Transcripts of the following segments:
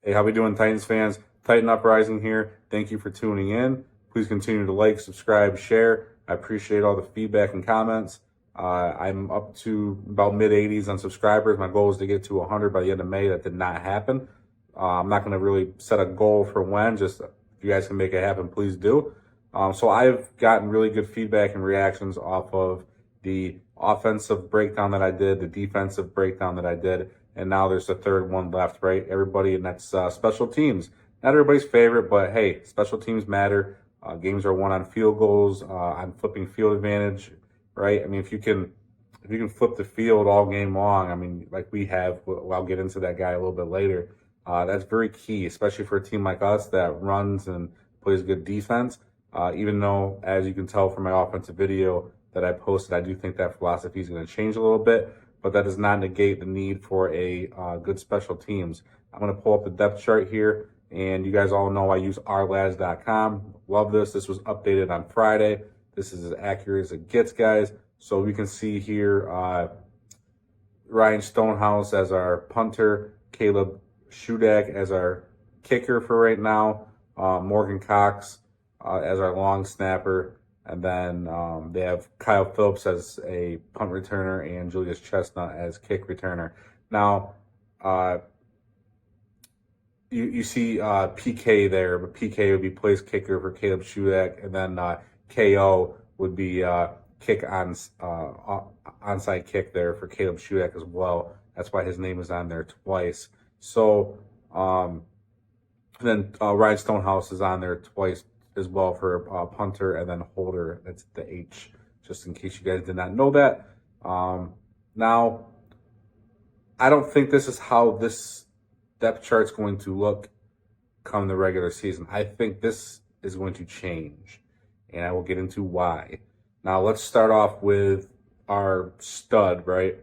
Hey, how we doing, Titans fans? Titan Uprising here. Thank you for tuning in. Please continue to like, subscribe, share. I appreciate all the feedback and comments. I'm up to about mid 80s on subscribers. My goal is to get to 100 by the end of May. That did not happen. I'm not going to really set a goal for when. Just if you guys can make it happen, please do. So I've gotten really good feedback and reactions off of the offensive breakdown that I did, the defensive breakdown that I did, and now there's a third one left, right? Everybody, and that's special teams. Not everybody's favorite, but hey, special teams matter. Games are won on field goals, on flipping field advantage, right? I mean, if you can flip the field all game long, I mean, like we have, I'll get into that guy a little bit later. That's very key, especially for a team like us that runs and plays good defense. Even though, as you can tell from my offensive video that I posted, I do think that philosophy is going to change a little bit, but that does not negate the need for a good special teams. I'm going to pull up the depth chart here, and you guys all know I use ourlads.com. Love this. This was updated on Friday. This is as accurate as it gets, guys. So we can see here Ryan Stonehouse as our punter, Caleb Shudak as our kicker for right now, Morgan Cox as our long snapper, and then they have Kyle Phillips as a punt returner and Julius Chestnut as kick returner. Now, you see PK there, but PK would be place kicker for Caleb Shudak, and then KO would be kick on onside kick there for Caleb Shudak as well. That's why his name is on there twice. So then Ryan Stonehouse is on there twice as well for punter, and then holder. That's the H, just in case you guys did not know that. Now, I don't think this is how this depth chart's going to look come the regular season. I think this is going to change, and I will get into why. Now, let's start off with our stud, right?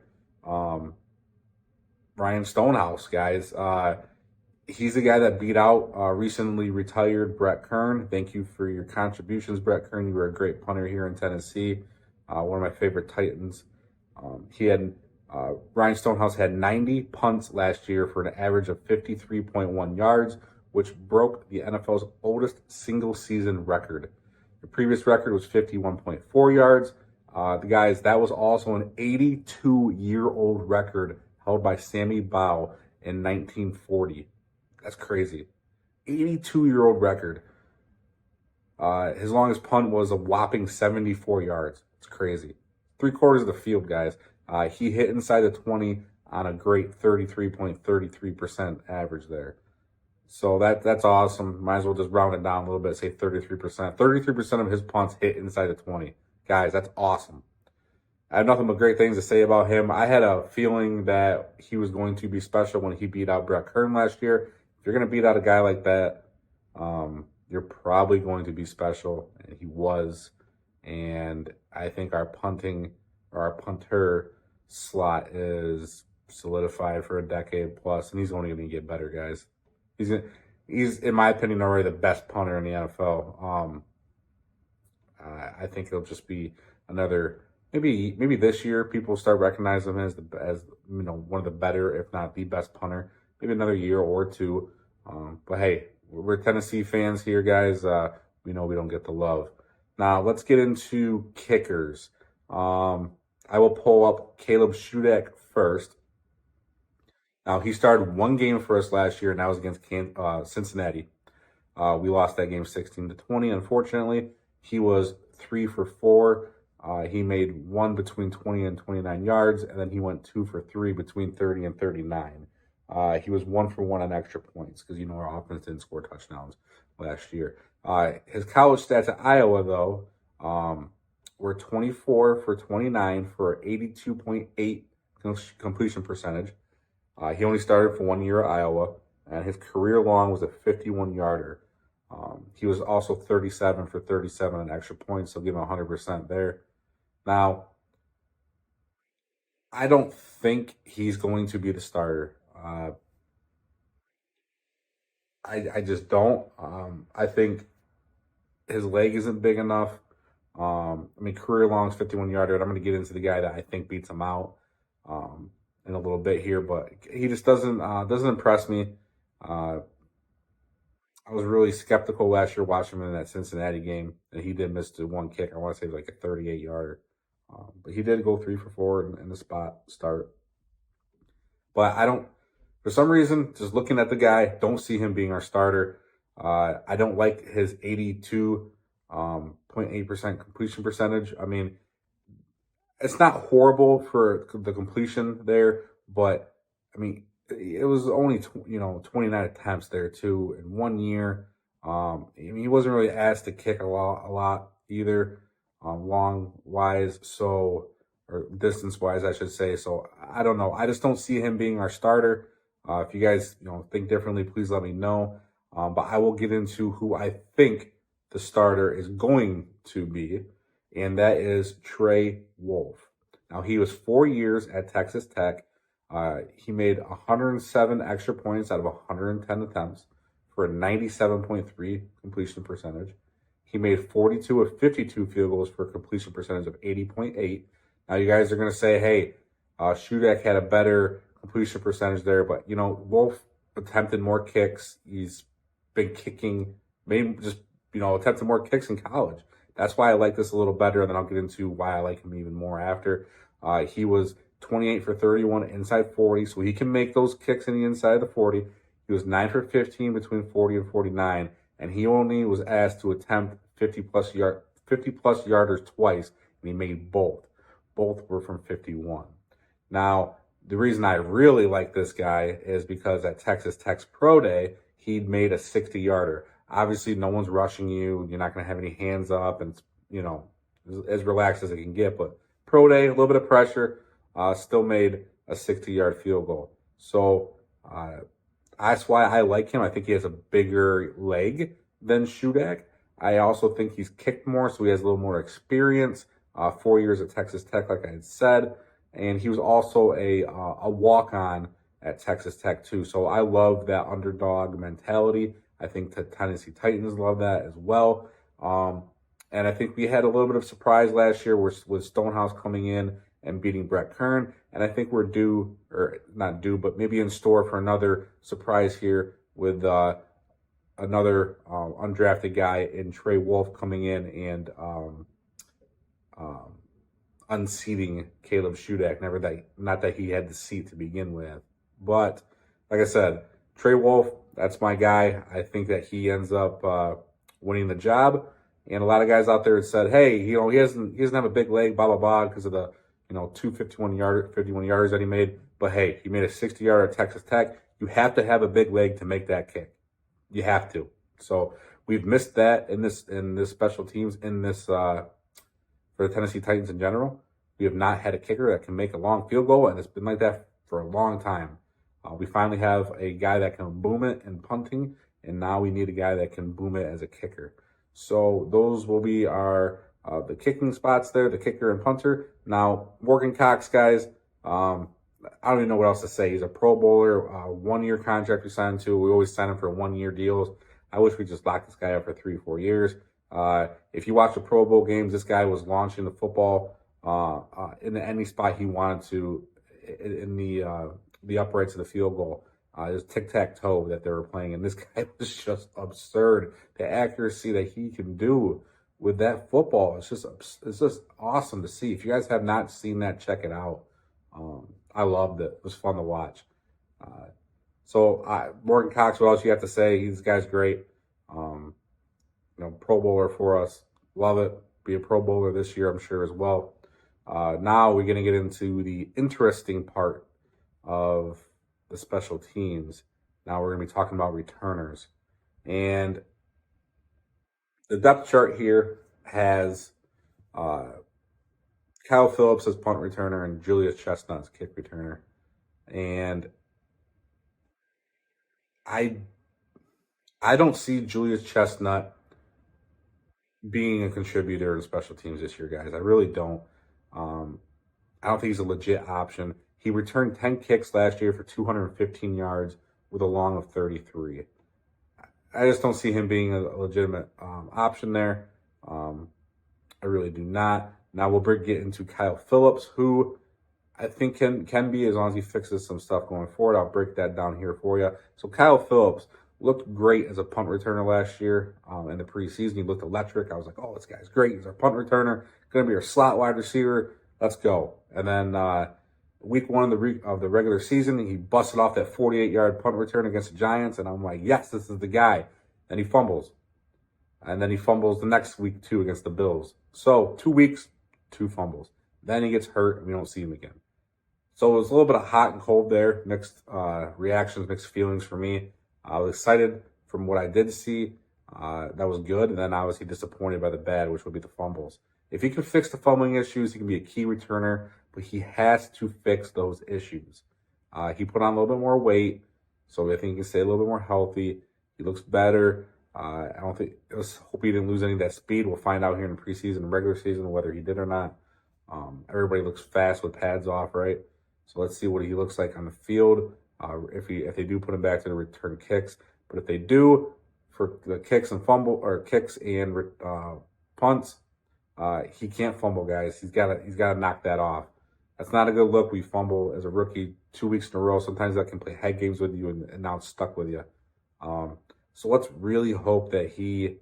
Ryan Stonehouse, guys. He's the guy that beat out recently retired Brett Kern. Thank you for your contributions, Brett Kern. You were a great punter here in Tennessee. One of my favorite Titans. Ryan Stonehouse had 90 punts last year for an average of 53.1 yards, which broke the NFL's oldest single season record. The previous record was 51.4 yards. That was also an 82-year-old record held by Sammy Baugh in 1940. That's crazy. 82-year-old record. His longest punt was a whopping 74 yards. It's crazy. 3/4 of the field, guys. He hit inside the 20 on a great 33.33% average there. So that's awesome. Might as well just round it down a little bit, say 33%. 33% of his punts hit inside the 20. Guys, that's awesome. I have nothing but great things to say about him. I had a feeling that he was going to be special when he beat out Brett Kern last year. If you're going to beat out a guy like that, you're probably going to be special, and he was. And I think our punter slot is solidified for a decade plus, and he's only going to get better, guys. He's in my opinion already the best punter in the NFL. I think he'll just be another. Maybe this year people start recognizing him as one of the better, if not the best punter. Maybe another year or two. But hey, we're Tennessee fans here, guys. We know we don't get the love. Now let's get into kickers. I will pull up Caleb Shudak first. Now he started one game for us last year, and that was against Cincinnati. We lost that game 16-20. Unfortunately, he was 3 for 4. He made one between 20 and 29 yards, and then he went 2 for 3 between 30 and 39. He was 1 for 1 on extra points because our offense didn't score touchdowns last year. His college stats at Iowa, though, were 24 for 29 for 82.8 completion percentage. He only started for 1 year at Iowa, and his career long was a 51-yarder. He was also 37 for 37 on extra points, so give him 100% there. Now, I don't think he's going to be the starter. I just don't. I think his leg isn't big enough. Career long is 51-yarder. I'm going to get into the guy that I think beats him out in a little bit here, but he just doesn't impress me. Uh, I was really skeptical last year watching him in that Cincinnati game, and he did miss the one kick. I want to say it was like a 38-yarder. But he did go 3 for 4 in the spot start. But I don't, for some reason, just looking at the guy, don't see him being our starter. I don't like his 82.8% completion percentage. I mean, it's not horrible for the completion there, but I mean, it was only 29 attempts there too in 1 year. I mean, he wasn't really asked to kick a lot either, long wise, so or distance wise, I should say. So I don't know. I just don't see him being our starter. If you guys think differently, please let me know. But I will get into who I think the starter is going to be, and that is Trey Wolff. Now, he was 4 years at Texas Tech. He made 107 extra points out of 110 attempts for a 97.3 completion percentage. He made 42 of 52 field goals for a completion percentage of 80.8. Now, you guys are going to say, hey, Shudak had a better completion percentage there, but, Wolff attempted more kicks. He's been kicking, maybe just, attempted more kicks in college. That's why I like this a little better, and then I'll get into why I like him even more after. He was 28 for 31 inside 40, so he can make those kicks in the inside of the 40. He was 9 for 15 between 40 and 49, and he only was asked to attempt 50-plus yarders twice, and he made both. Both were from 51. Now, the reason I really like this guy is because at Texas Tech's Pro Day, he made a 60-yarder. Obviously, no one's rushing you. You're not going to have any hands up, and as relaxed as it can get. But Pro Day, a little bit of pressure, still made a 60-yard field goal. So that's why I like him. I think he has a bigger leg than Shudak. I also think he's kicked more, so he has a little more experience. 4 years at Texas Tech, like I had said, and he was also a walk-on at Texas Tech too. So I love that underdog mentality. I think the Tennessee Titans love that as well. And I think we had a little bit of surprise last year with Stonehouse coming in and beating Brett Kern. And I think we're due, or not due, but maybe in store for another surprise here with another undrafted guy in Trey Wolff coming in and unseating Caleb Shudak. Not that he had the seat to begin with. But like I said, Trey Wolff, that's my guy. I think that he ends up winning the job. And a lot of guys out there said, hey, he doesn't have a big leg, blah, blah, blah, because of the, 51 yarders that he made. But hey, he made a 60-yarder at Texas Tech. You have to have a big leg to make that kick. You have to. So we've missed that in this special teams, in this for the Tennessee Titans in general. We have not had a kicker that can make a long field goal, and it's been like that for a long time. We finally have a guy that can boom it in punting, and now we need a guy that can boom it as a kicker. So those will be our the kicking spots there, the kicker and punter. Now, Morgan Cox, guys, I don't even know what else to say. He's a Pro Bowler, 1-year contract we signed to. We always sign him for 1-year deals. I wish we just locked this guy up for 3 or 4 years. If you watch the Pro Bowl games, this guy was launching the football in any spot he wanted to in the uprights of the field goal. It was tic-tac-toe that they were playing, and this guy was just absurd. The accuracy that he can do with that football, it's just awesome to see. If you guys have not seen that, check it out. I loved it. It was fun to watch. So Morgan Cox, what else you have to say? This guy's great. Pro Bowler for us. Love it. Be a Pro Bowler this year, I'm sure, as well. Now we're going to get into the interesting part of the special teams. Now we're going to be talking about returners. And the depth chart here has Kyle Phillips as punt returner and Julius Chestnut as kick returner. And I don't see Julius Chestnut being a contributor in special teams this year, guys. I really don't. I don't think he's a legit option. He returned 10 kicks last year for 215 yards with a long of 33. I just don't see him being a legitimate option there. I really do not. Now we'll get into Kyle Phillips, who I think can be, as long as he fixes some stuff going forward. I'll break that down here for you. So Kyle Phillips looked great as a punt returner last year in the preseason. He looked electric. I was like, oh, this guy's great. He's our punt returner. Going to be our slot wide receiver. Let's go. And then week one of the regular season, he busted off that 48-yard punt return against the Giants. And I'm like, yes, this is the guy. And he fumbles. And then he fumbles the next week, too, against the Bills. So 2 weeks, 2 fumbles. Then he gets hurt, and we don't see him again. So it was a little bit of hot and cold there, mixed reactions, mixed feelings for me. I was excited from what I did see. That was good. And then obviously disappointed by the bad, which would be the fumbles. If he can fix the fumbling issues, he can be a key returner, but he has to fix those issues. He put on a little bit more weight, so I think he can stay a little bit more healthy. He looks better. I hope he didn't lose any of that speed. We'll find out here in the preseason and regular season whether he did or not. Everybody looks fast with pads off, right? So let's see what he looks like on the field if they do put him back to the return kicks. But if they do, for the kicks and punts, he can't fumble, guys. He's got to knock that off. That's not a good look. We fumble as a rookie 2 weeks in a row. Sometimes that can play head games with you, and now it's stuck with you. So let's really hope that he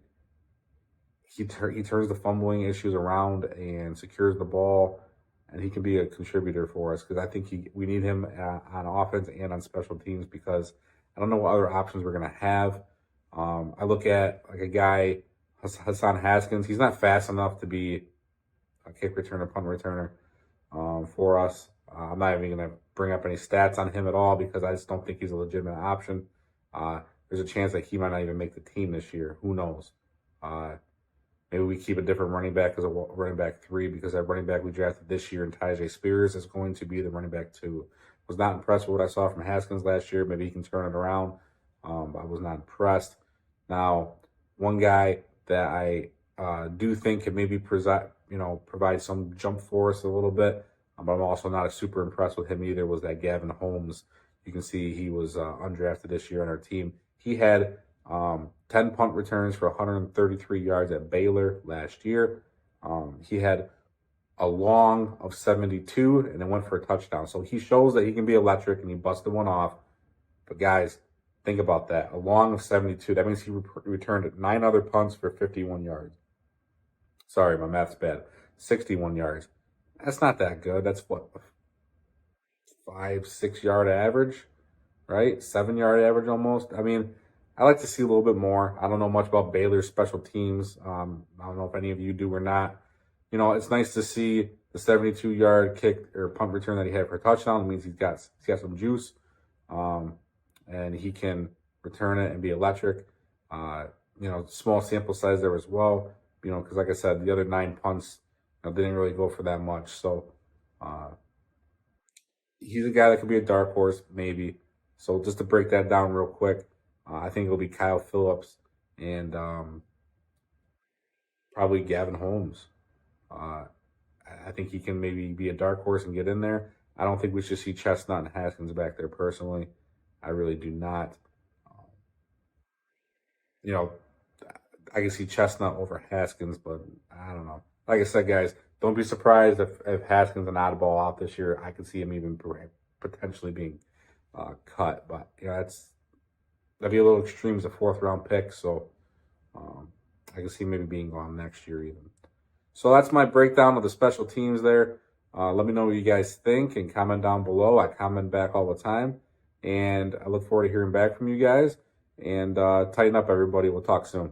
turns the fumbling issues around and secures the ball, and he can be a contributor for us, because I think we need him on offense and on special teams, because I don't know what other options we're going to have. I look at like a guy, Hassan Haskins. He's not fast enough to be a kick returner, punt returner for us. I'm not even going to bring up any stats on him at all, because I just don't think he's a legitimate option. There's a chance that he might not even make the team this year. Who knows? Maybe we keep a different running back as a running back 3, because that running back we drafted this year in Tyjae Spears is going to be the running back 2. Was not impressed with what I saw from Haskins last year. Maybe he can turn it around. I was not impressed. Now, one guy that I do think can maybe provide some jump for us a little bit, but I'm also not super impressed with him either, was that Gavin Holmes. You can see he was undrafted this year on our team. He had 10 punt returns for 133 yards at Baylor last year. He had a long of 72 and then went for a touchdown. So he shows that he can be electric, and he busted one off. But guys, think about that. A long of 72. That means he returned 9 other punts for 51 yards. Sorry, my math's bad. 61 yards. That's not that good. That's what, 5-6 yard average, right? 7-yard average almost. I mean, I like to see a little bit more. I don't know much about Baylor's special teams. I don't know if any of you do or not. It's nice to see the 72-yard kick or punt return that he had for a touchdown. It means he's got some juice, and he can return it and be electric. Small sample size there as well. Because like I said, the other 9 punts didn't really go for that much. So he's a guy that could be a dark horse, maybe. So just to break that down real quick, I think it'll be Kyle Phillips and probably Gavin Holmes. I think he can maybe be a dark horse and get in there. I don't think we should see Chestnut and Haskins back there personally. I really do not. I can see Chestnut over Haskins, but I don't know. Like I said, guys, don't be surprised if Haskins an oddball out this year. I could see him even potentially being cut, but that'd be a little extreme as a 4th round pick. So I can see maybe being gone next year even. So that's my breakdown of the special teams there. Let me know what you guys think and comment down below. I comment back all the time, and I look forward to hearing back from you guys. And tighten up, everybody. We'll talk soon.